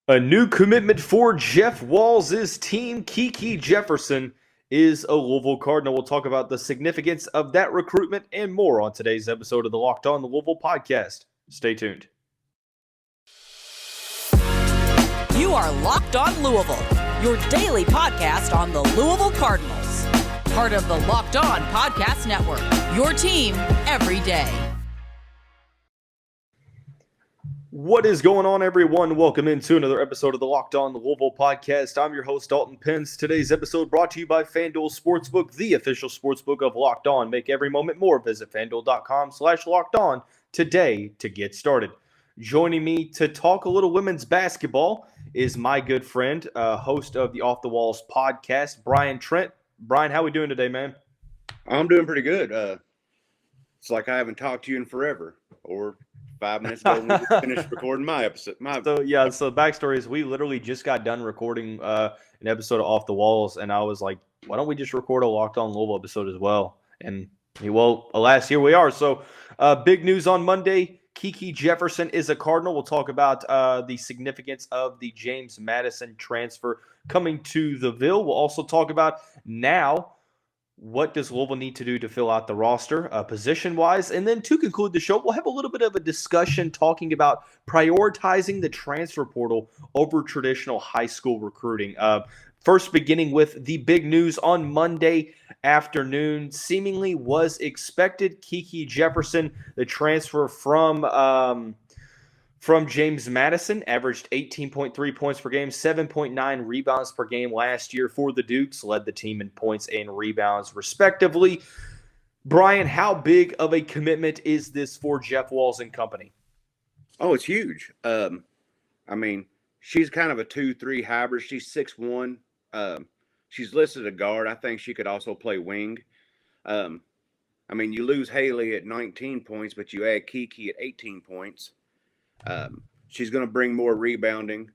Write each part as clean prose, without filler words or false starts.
A new commitment for Jeff Walz' team. Kiki Jefferson is a Louisville Cardinal. We'll talk about the significance of that recruitment and more on today's episode of the Locked On Louisville podcast. Stay tuned. You are Locked On Louisville, your daily podcast on the Louisville Cardinals. Part of the Locked On Podcast Network, your team every day. What is going on, everyone? Welcome into another episode of the Locked On Louisville podcast. I'm your host, Dalton Pence. Today's episode brought to you by FanDuel Sportsbook, the official sportsbook of Locked On. Make every moment more. Visit FanDuel.com/LockedOn today to get started. Joining me to talk a little women's basketball is my good friend, host of the Off the Walz podcast, Brian Trent. Brian, how we doing today, man? I'm doing pretty good. It's like I haven't talked to you in forever, or 5 minutes ago when we finished recording my episode. So the backstory is we literally just got done recording an episode of Off the Walz, and I was like, why don't we just record a Locked On Louisville episode as well? And well, alas, here we are. So big news on Monday. Kiki Jefferson is a Cardinal. We'll talk about the significance of the James Madison transfer coming to the Ville. We'll also talk about now what does Louisville need to do to fill out the roster position-wise. And then to conclude the show, we'll have a little bit of a discussion talking about prioritizing the transfer portal over traditional high school recruiting. First, beginning with the big news on Monday afternoon, seemingly was expected. Kiki Jefferson, the transfer from James Madison, averaged 18.3 points per game, 7.9 rebounds per game last year for the Dukes, led the team in points and rebounds respectively. Brian, how big of a commitment is this for Jeff Walz and company? Oh, it's huge. She's kind of a 2-3 hybrid. She's 6'1". She's listed a guard. I think she could also play wing. You lose Haley at 19 points, but you add Kiki at 18 points. She's going to bring more rebounding,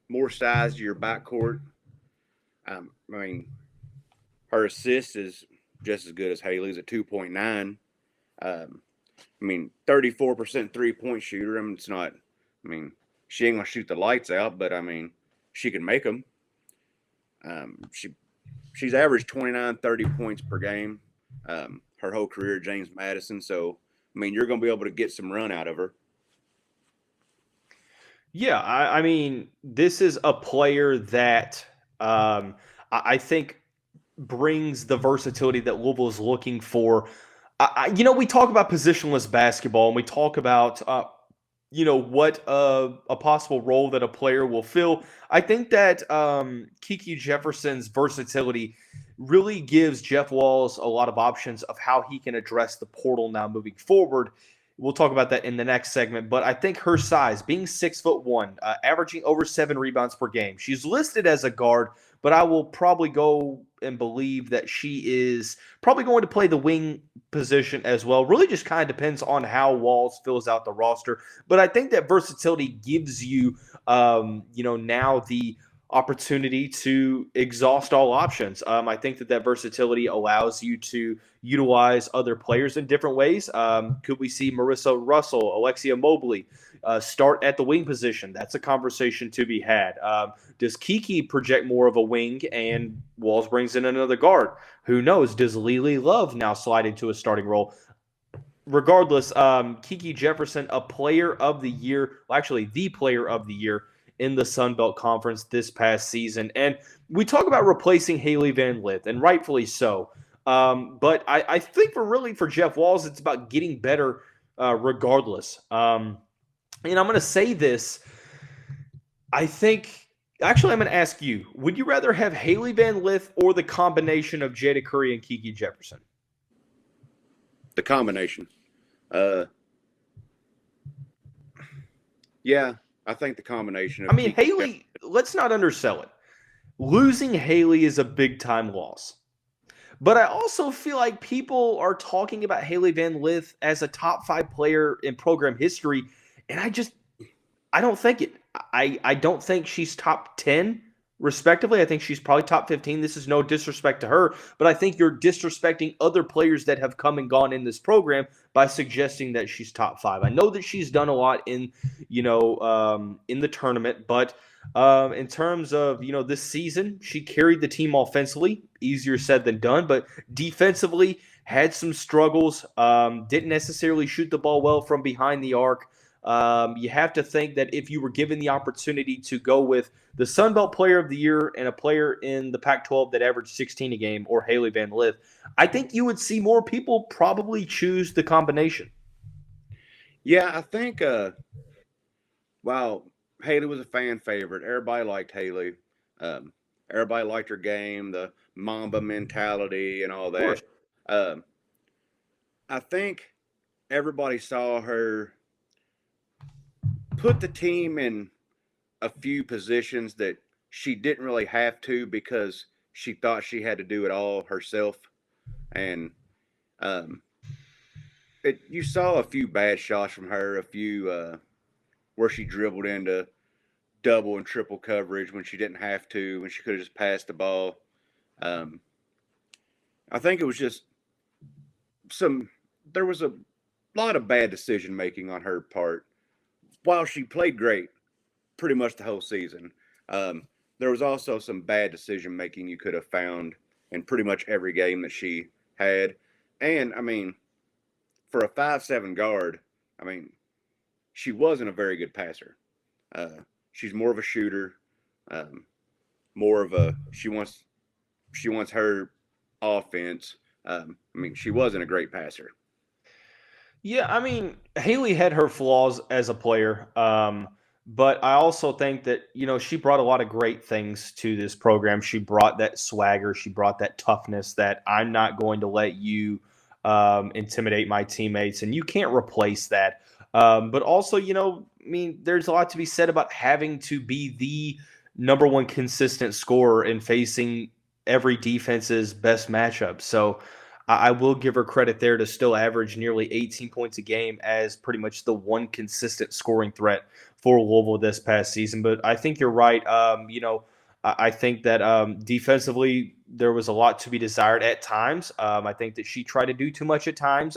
more size to your backcourt. Her assist is just as good as Haley's at 2.9. 34% three-point shooter. She ain't going to shoot the lights out, but, she can make them. She's averaged 29, 30 points per game her whole career at James Madison. So, you're going to be able to get some run out of her. Yeah, this is a player that I think brings the versatility that Louisville is looking for. We talk about positionless basketball, and we talk about, what a possible role that a player will fill. I think that Kiki Jefferson's versatility really gives Jeff Walz a lot of options of how he can address the portal now moving forward. We'll talk about that in the next segment, but I think her size, being 6'1", averaging over 7 rebounds per game. She's listed as a guard, but I will probably go and believe that she is probably going to play the wing position as well. Really just kind of depends on how Walz fills out the roster. But I think that versatility gives you, now the opportunity to exhaust all options. I think that versatility allows you to utilize other players in different ways. Could we see Marissa Russell, Alexia Mobley start at the wing position? That's a conversation to be had. Does Kiki project more of a wing and Walz brings in another guard? Who knows? Does Lily Love now slide into a starting role? Regardless, Kiki Jefferson, a player of the year, well, actually the player of the year in the Sun Belt Conference this past season. And we talk about replacing Haley Van Lith, and rightfully so. But I think for Jeff Walz, it's about getting better regardless. And I'm going to say this. I'm going to ask you, would you rather have Haley Van Lith or the combination of Jada Curry and Kiki Jefferson? The combination. Yeah. I think the combination of Haley, let's not undersell it. Losing Haley is a big-time loss. But I also feel like people are talking about Haley Van Lith as a top 5 player in program history, and I don't think it. I don't think she's top 10 respectively. I think she's probably top 15. This is no disrespect to her, but I think you're disrespecting other players that have come and gone in this program by suggesting that she's top 5. I know that she's done a lot in, in the tournament, but in terms of, this season, she carried the team offensively, easier said than done, but defensively had some struggles, didn't necessarily shoot the ball well from behind the arc. You have to think that if you were given the opportunity to go with the Sun Belt Player of the Year and a player in the Pac-12 that averaged 16 a game, or Haley Van Lith, I think you would see more people probably choose the combination. Yeah, I think while Haley was a fan favorite, everybody liked Haley. Everybody liked her game, the Mamba mentality and all that. I think everybody saw her put the team in a few positions that she didn't really have to because she thought she had to do it all herself. And you saw a few bad shots from her, a few where she dribbled into double and triple coverage when she didn't have to, when she could have just passed the ball. I think it was just there was a lot of bad decision making on her part. While she played great pretty much the whole season, there was also some bad decision making you could have found in pretty much every game that she had. And, I mean, for a 5'7" guard, I mean, she wasn't a very good passer. She's more of a shooter, she wants her offense. I mean, she wasn't a great passer. Yeah, I mean, Haley had her flaws as a player, but I also think that, she brought a lot of great things to this program. She brought that swagger. She brought that toughness that I'm not going to let you intimidate my teammates, and you can't replace that. But also, there's a lot to be said about having to be the number one consistent scorer and facing every defense's best matchup. So I will give her credit there to still average nearly 18 points a game as pretty much the one consistent scoring threat for Louisville this past season. But I think you're right. I think that defensively there was a lot to be desired at times. I think that she tried to do too much at times.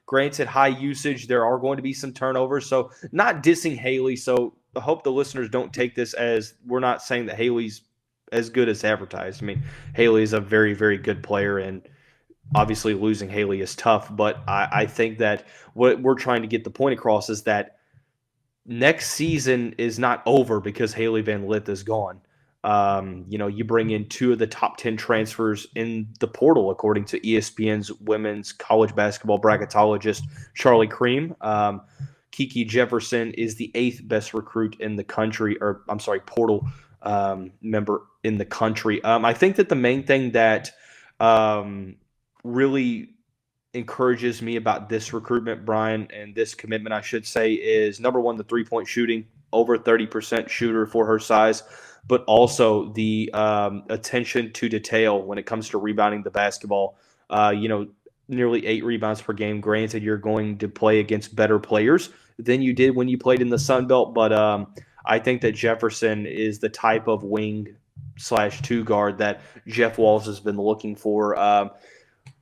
Granted, high usage, there are going to be some turnovers. So not dissing Haley. So I hope the listeners don't take this as we're not saying that Haley's as good as advertised. I mean, Haley is a very, very good player, and obviously losing Haley is tough. But I think that what we're trying to get the point across is that next season is not over because Haley Van Lith is gone. You bring in 2 of the top 10 transfers in the portal, according to ESPN's women's college basketball bracketologist, Charlie Cream. Kiki Jefferson is the 8th best recruit in the country, portal member in the country. I think that the main thing that really encourages me about this recruitment, Brian, and this commitment, I should say, is number one, the 3-point shooting, over 30% shooter for her size, but also the attention to detail when it comes to rebounding the basketball. Nearly 8 rebounds per game. Granted, you're going to play against better players than you did when you played in the Sun Belt, but I think that Jefferson is the type of wing/2 guard that Jeff Walz has been looking for.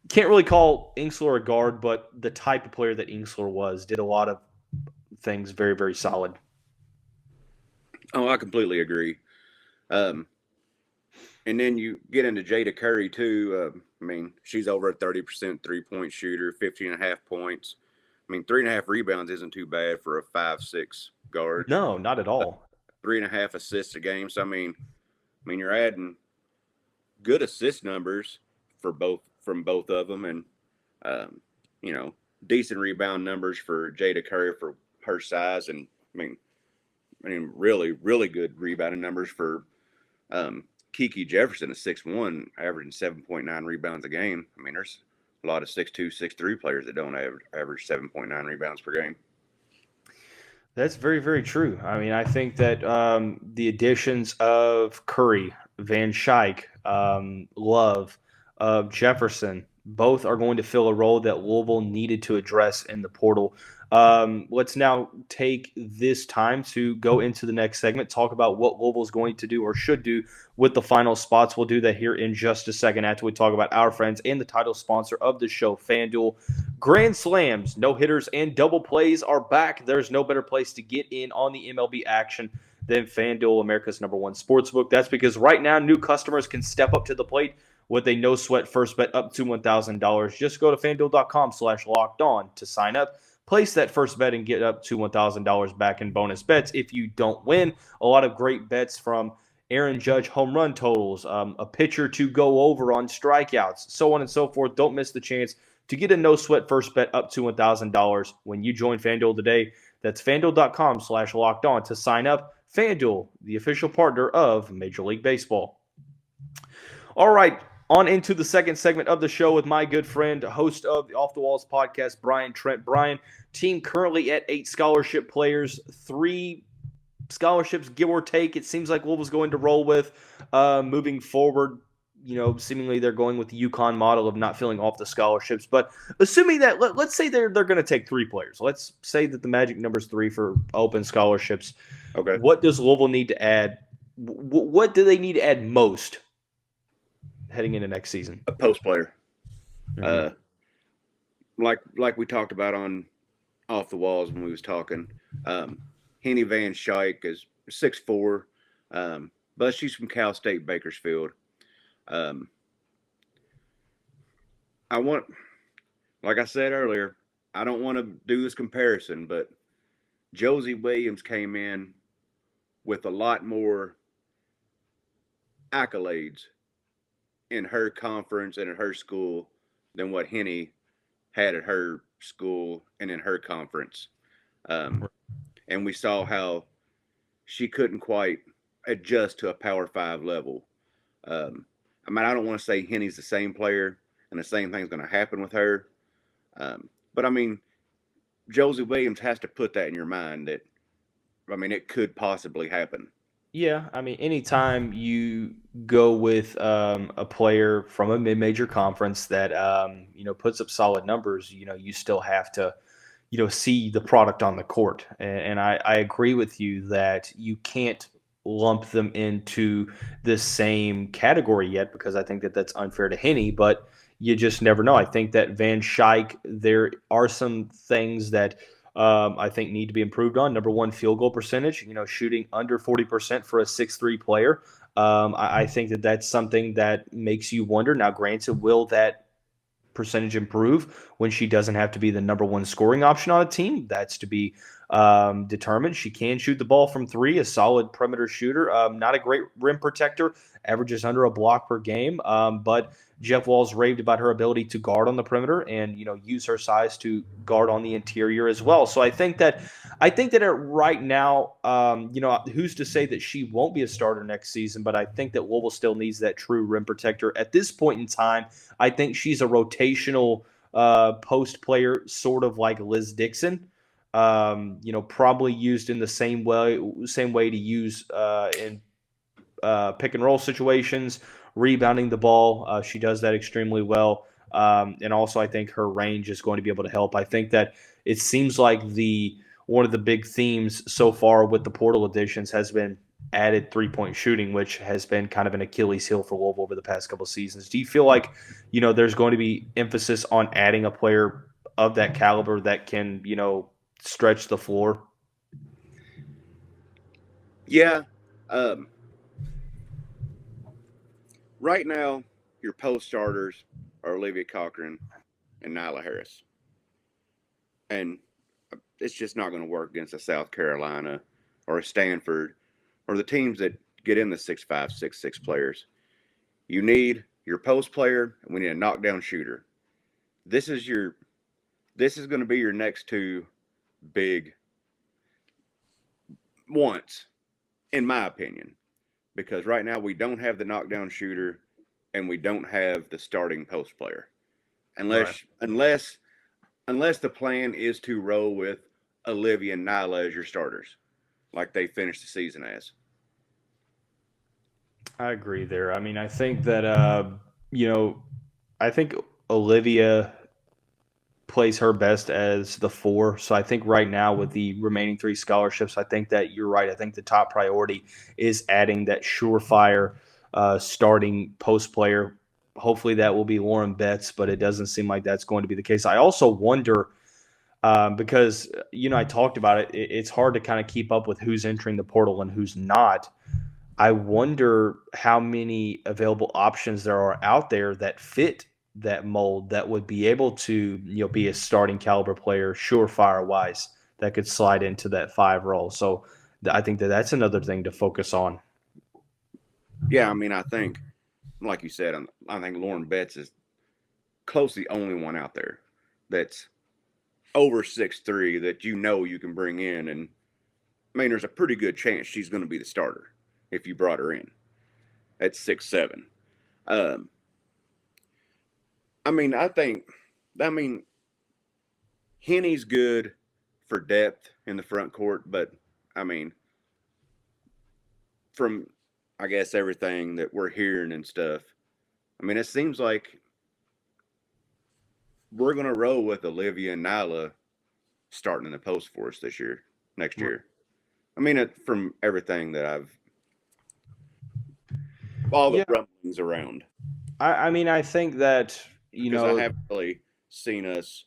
Can't really call Inksler a guard, but the type of player that Inksler was, did a lot of things very, very solid. Oh, I completely agree. And then you get into Jada Curry, too. I mean, she's over a 30% three-point shooter, 15.5 points. I mean, 3.5 rebounds isn't too bad for a 5'6" guard. No, not at all. 3.5 assists a game. So, I mean, you're adding good assist numbers from both of them, and decent rebound numbers for Jada Curry for her size, and I mean, really, really good rebounding numbers for Kiki Jefferson at 6'1", averaging 7.9 rebounds a game. I mean, there's a lot of 6'2", 6'3" players that don't average 7.9 rebounds per game. That's very, very true. I mean, I think that the additions of Curry, Van Schaik, Love, Jefferson, both are going to fill a role that Louisville needed to address in the portal. Let's now take this time to go into the next segment, talk about what Louisville's going to do or should do with the final spots. We'll do that here in just a second after we talk about our friends and the title sponsor of the show, FanDuel. Grand slams, no hitters, and double plays are back. There's no better place to get in on the MLB action than FanDuel, America's #1 sportsbook. That's because right now new customers can step up to the plate with a no-sweat first bet up to $1,000. Just go to FanDuel.com/lockedon to sign up. Place that first bet and get up to $1,000 back in bonus bets if you don't win. A lot of great bets from Aaron Judge home run totals, a pitcher to go over on strikeouts, so on and so forth. Don't miss the chance to get a no-sweat first bet up to $1,000 when you join FanDuel today. That's FanDuel.com/lockedon to sign up. FanDuel, the official partner of Major League Baseball. All right. On into the second segment of the show with my good friend, host of the Off the Walz podcast, Brian Trent. Brian, team currently at 8 scholarship players, 3 scholarships, give or take. It seems like Louisville's going to roll with moving forward. Seemingly they're going with the UConn model of not filling off the scholarships. But assuming that, let's say they're going to take 3 players. Let's say that the magic number is 3 for open scholarships. Okay. What does Louisville need to add? What do they need to add most heading into next season? A post player. Mm-hmm. Like we talked about on Off the Walz when we was talking. Henny Van Schaik is 6'4", but she's from Cal State Bakersfield. Like I said earlier, I don't want to do this comparison, but Josie Williams came in with a lot more accolades in her conference and in her school than what Henny had at her school and in her conference. And we saw how she couldn't quite adjust to a Power 5 level. I don't want to say Henny's the same player and the same thing's going to happen with her. But Josie Williams has to put that in your mind that, it could possibly happen. Yeah, anytime you go with a player from a mid-major conference that puts up solid numbers, you still have to see the product on the court. And I agree with you that you can't lump them into the same category yet because I think that that's unfair to Henny, but you just never know. I think that Van Schaik, there are some things that I think need to be improved on. Number one, field goal percentage, shooting under 40% for a 6'3" player. I think that that's something that makes you wonder. Now, granted, will that percentage improve when she doesn't have to be the number one scoring option on a team? That's to be determined. She can shoot the ball from 3, a solid perimeter shooter. Not a great rim protector, averages under a block per game. But Jeff Walz raved about her ability to guard on the perimeter and use her size to guard on the interior as well. So I think that right now, who's to say that she won't be a starter next season? But I think that Louisville still needs that true rim protector at this point in time. I think she's a rotational post player, sort of like Liz Dixon. Probably used in the same way to use in pick and roll situations, rebounding the ball. She does that extremely well. And also I think her range is going to be able to help. I think that it seems like one of the big themes so far with the portal additions has been added 3-point shooting, which has been kind of an Achilles heel for Louisville over the past couple of seasons. Do you feel like, there's going to be emphasis on adding a player of that caliber that can, stretch the floor? Yeah. Right now, your post starters are Olivia Cochran and Nyla Harris. And it's just not going to work against a South Carolina or a Stanford or the teams that get in the 6'5", 6'6" players. You need your post player, and we need a knockdown shooter. This is going to be your next 2 big wants, in my opinion, because right now we don't have the knockdown shooter and we don't have the starting post player, unless the plan is to roll with Olivia and Nyla as your starters, like they finished the season as. I agree there. I think that I think Olivia plays her best as the 4. So I think right now with the remaining 3 scholarships, I think that you're right. I think the top priority is adding that surefire starting post player. Hopefully that will be Lauren Betts, but it doesn't seem like that's going to be the case. I also wonder because, I talked about it. It's hard to kind of keep up with who's entering the portal and who's not. I wonder how many available options there are out there that fit that mold that would be able to, be a starting caliber player, surefire wise, that could slide into that 5 role. So I think that that's another thing to focus on. Yeah, I mean, I think, like you said, I think Lauren Betts is close to the only one out there that's over 6'3" that you can bring in. And, I mean, there's a pretty good chance she's going to be the starter if you brought her in at 6'7". Henny's good for depth in the front court, but, I mean, from, I guess, everything that we're hearing and stuff, I mean, it seems like we're going to roll with Olivia and Nyla starting in the post for us next year. I mean, from everything that all the rumblings around. I think that, because I haven't really seen us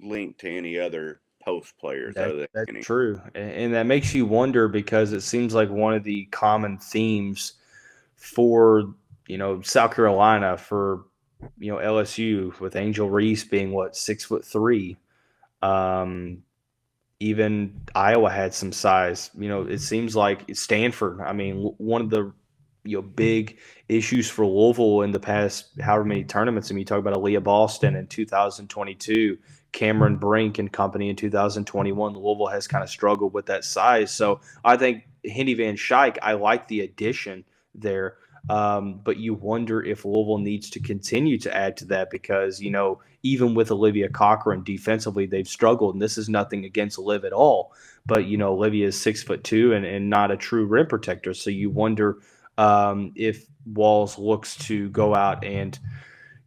linked to any other post players. That's true. And that makes you wonder, because it seems like one of the common themes for, South Carolina, for, LSU, with Angel Reese being 6'3". Even Iowa had some size. It seems like Stanford. I mean, one of the big issues for Louisville in the past however many tournaments. I mean, you talk about Aaliyah Boston in 2022, Cameron Brink and company in 2021. Louisville has kind of struggled with that size. So I think Henny Van Schaik, I like the addition there. But you wonder if Louisville needs to continue to add to that, because, even with Olivia Cochran defensively, they've struggled. And this is nothing against Liv at all. But, Olivia is 6'2" and not a true rim protector. So you wonder if Walz looks to go out and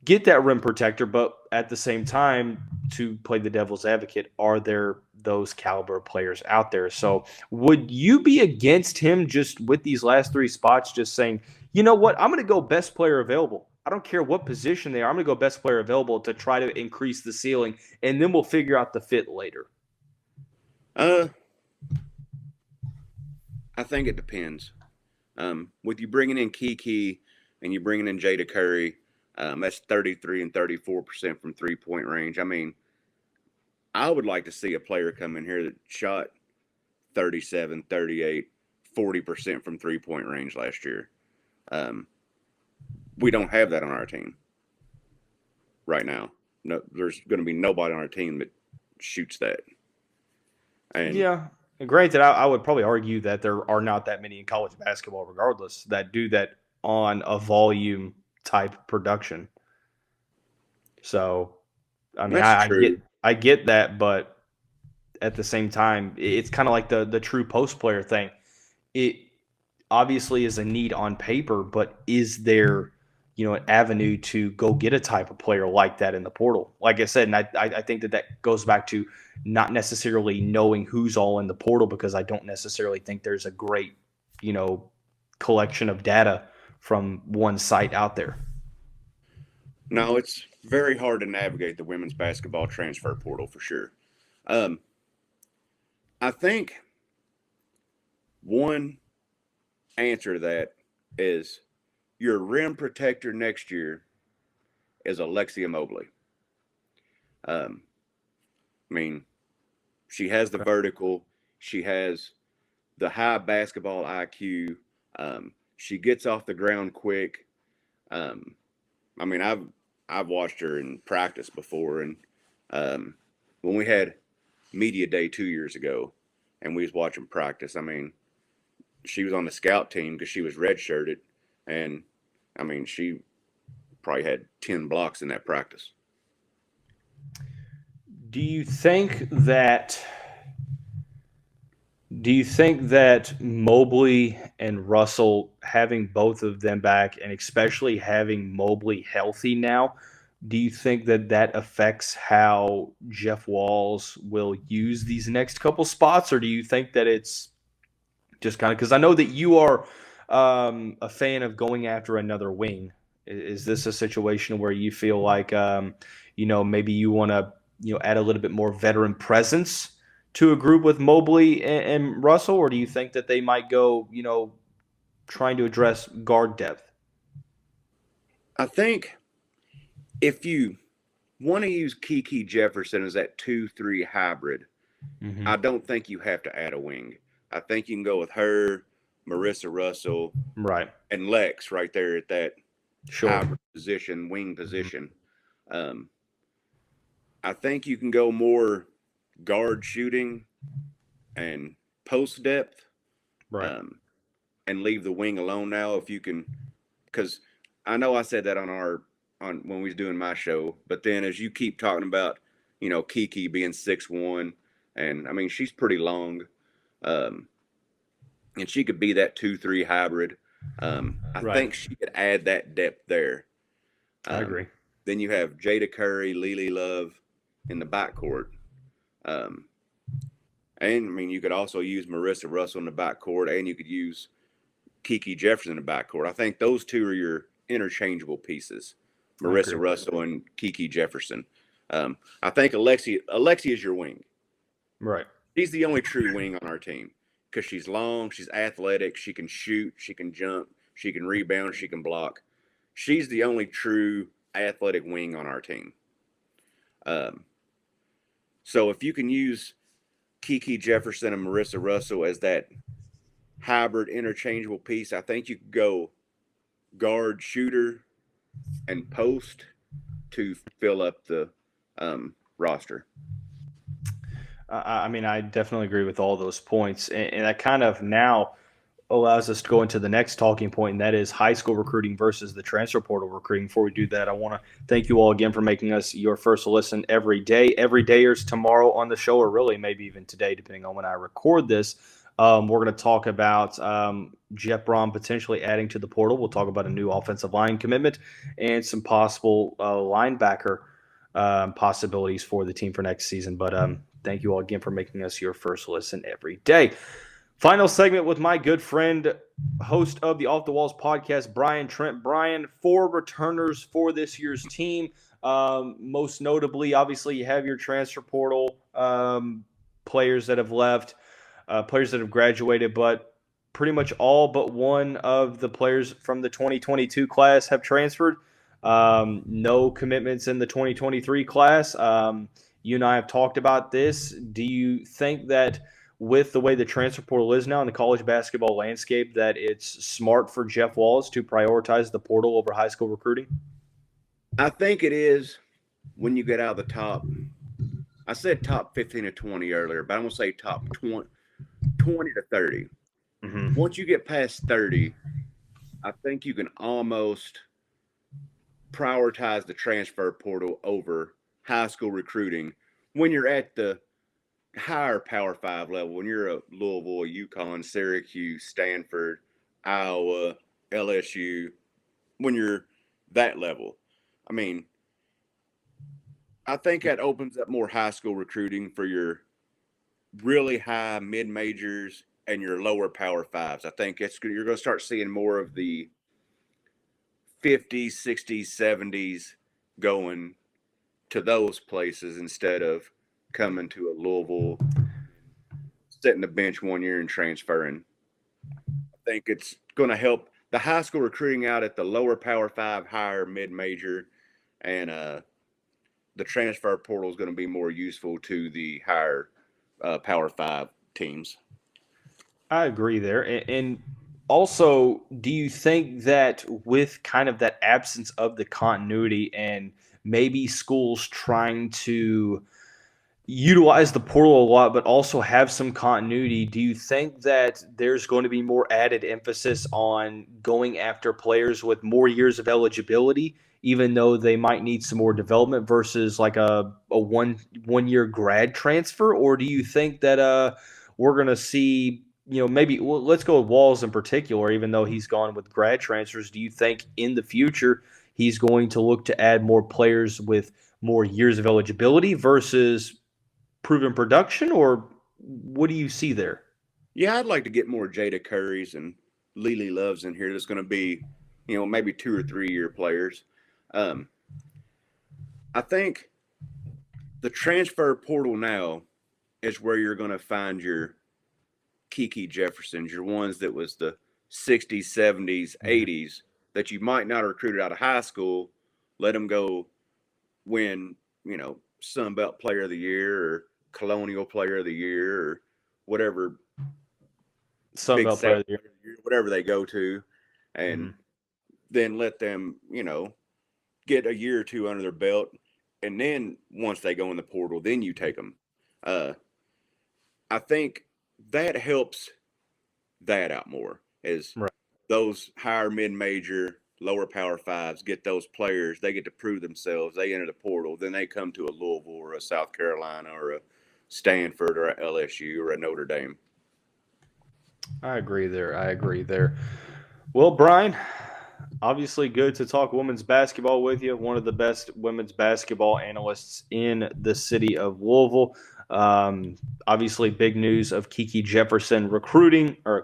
get that rim protector, but at the same time, to play the devil's advocate, are there those caliber players out there? So would you be against him just with these last 3 spots, just saying, you know what, I'm going to go best player available. I don't care what position they are. I'm going to go best player available to try to increase the ceiling, and then we'll figure out the fit later. I think it depends. With you bringing in Kiki and you bringing in Jada Curry, that's 33 and 34% from 3-point range. I mean, I would like to see a player come in here that shot 37, 38, 40% from 3-point range last year. We don't have that on our team right now. No, there's going to be nobody on our team that shoots that. And yeah. Granted, I would probably argue that there are not that many in college basketball, regardless, that do that on a volume type production. So, I mean, I get that, but at the same time, it's kind of like the true post player thing. It obviously is a need on paper, but is there, an avenue to go get a type of player like that in the portal? Like I said, and I think that goes back to not necessarily knowing who's all in the portal, because I don't necessarily think there's a great, collection of data from one site out there. No, it's very hard to navigate the women's basketball transfer portal for sure. I think one answer to that is your rim protector next year is Alexia Mobley. I mean, she has the vertical. She has the high basketball IQ. She gets off the ground quick. I mean, I've watched her in practice before, and when we had media day 2 years ago, and we was watching practice, I mean, she was on the scout team because she was redshirted, and I mean, she probably had 10 blocks in that practice. Do you think that Mobley and Russell, having both of them back, and especially having Mobley healthy now, Do you think that affects how Jeff Walz will use these next couple spots, or do you think that it's just kind of because I know that you are a fan of going after another wing? Is this a situation where you feel like maybe you want to add a little bit more veteran presence to a group with Mobley and Russell, or do you think that they might go trying to address guard depth? I think if you want to use Kiki Jefferson as that 2-3 hybrid, I don't think you have to add a wing. I think you can go with her, Marissa Russell, right, and Lex right there at that hybrid position, wing position. I think you can go more guard shooting and post depth, right. and leave the wing alone now if you can, because I know I said that on when we was doing my show, but then as you keep talking about, Kiki being 6'1", and I mean she's pretty long, and she could be that 2-3 hybrid. I think she could add that depth there. I agree. Then you have Jada Curry, Lily Love in the backcourt. And I mean, you could also use Marissa Russell in the backcourt, and you could use Kiki Jefferson in the backcourt. I think those two are your interchangeable pieces, Marissa Russell and Kiki Jefferson. I think Alexi is your wing. Right. She's the only true wing on our team because she's long, she's athletic, she can shoot, she can jump, she can rebound, she can block. She's the only true athletic wing on our team. So if you can use Kiki Jefferson and Marissa Russell as that hybrid interchangeable piece, I think you could go guard, shooter, and post to fill up the roster. I mean, I definitely agree with all those points. And that kind of now allows us to go into the next talking point, and that is high school recruiting versus the transfer portal recruiting. Before we do that, I want to thank you all again for making us your first listen every day. Every dayers tomorrow on the show, or really maybe even today, depending on when I record this. We're going to talk about Jeff Brom potentially adding to the portal. We'll talk about a new offensive line commitment and some possible linebacker possibilities for the team for next season. But thank you all again for making us your first listen every day. Final segment with my good friend, host of the Off the Walz podcast, Brian Trent. Brian, 4 returners for this year's team. Most notably, obviously, you have your transfer portal players that have left, players that have graduated, but pretty much all but one of the players from the 2022 class have transferred. No commitments in the 2023 class. You and I have talked about this. Do you think that with the way the transfer portal is now in the college basketball landscape, that it's smart for Jeff Walz to prioritize the portal over high school recruiting? I think it is when you get out of the top. I said top 15 to 20 earlier, but I'm going to say top 20 to 30. Once you get past 30, I think you can almost prioritize the transfer portal over high school recruiting when you're at the higher Power 5 level, when you're a Louisville, UConn, Syracuse, Stanford, Iowa, LSU, when you're that level. I mean, I think that opens up more high school recruiting for your really high mid-majors and your lower Power 5s. I think you're going to start seeing more of the 50s, 60s, 70s going to those places instead of coming to a Louisville, sitting the bench 1 year and transferring. I think it's going to help the high school recruiting out at the lower Power 5, higher mid-major, and the transfer portal is going to be more useful to the higher Power 5 teams. I agree there. And also, do you think that with kind of that absence of the continuity and maybe schools trying to utilize the portal a lot, but also have some continuity, do you think that there's going to be more added emphasis on going after players with more years of eligibility, even though they might need some more development versus like a one year grad transfer? Or do you think that we're going to see, maybe let's go with Walz in particular, even though he's gone with grad transfers, do you think in the future he's going to look to add more players with more years of eligibility versus proven production, or what do you see there? Yeah, I'd like to get more Jada Currys and Lily Loves in here. That's going to be, maybe 2 or 3 year players. I think the transfer portal now is where you're going to find your Kiki Jeffersons, your ones that was the 60s, 70s, 80s that you might not have recruited out of high school. Let them go win, Sun Belt Player of the Year or Colonial Player of the Year or whatever. Sun Belt Player of the Year. Whatever they go to, and then let them, get a year or 2 under their belt. And then once they go in the portal, then you take them. I think that helps that out more is those higher mid-major, lower power fives get those players. They get to prove themselves. They enter the portal. Then they come to a Louisville or a South Carolina or a Stanford or a LSU or a Notre Dame. I agree there. Well, Brian, obviously good to talk women's basketball with you. One of the best women's basketball analysts in the city of Louisville. Obviously big news of Kiki Jefferson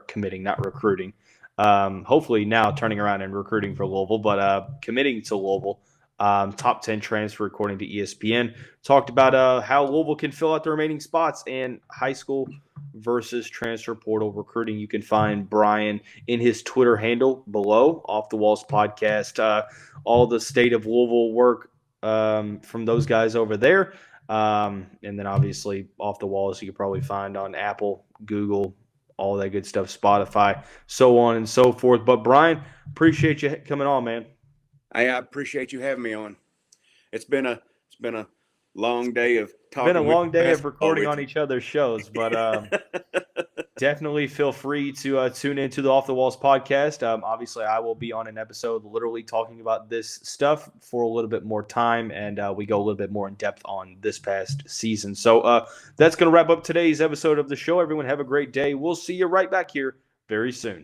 committing, not recruiting. Hopefully now turning around and recruiting for Louisville, but committing to Louisville. Top 10 transfer according to ESPN. Talked about how Louisville can fill out the remaining spots and high school versus transfer portal recruiting. You can find Brian in his Twitter handle below, Off the Walz podcast. All the state of Louisville work from those guys over there. And then obviously Off the Walz you can probably find on Apple, Google, all that good stuff, Spotify, so on and so forth. But Brian, appreciate you coming on, man. I appreciate you having me on. It's been a long day of talking. It's been a long day of recording on each other's shows, but definitely feel free to tune into the Off the Walz podcast. Obviously, I will be on an episode literally talking about this stuff for a little bit more time, and we go a little bit more in depth on this past season. So that's going to wrap up today's episode of the show. Everyone have a great day. We'll see you right back here very soon.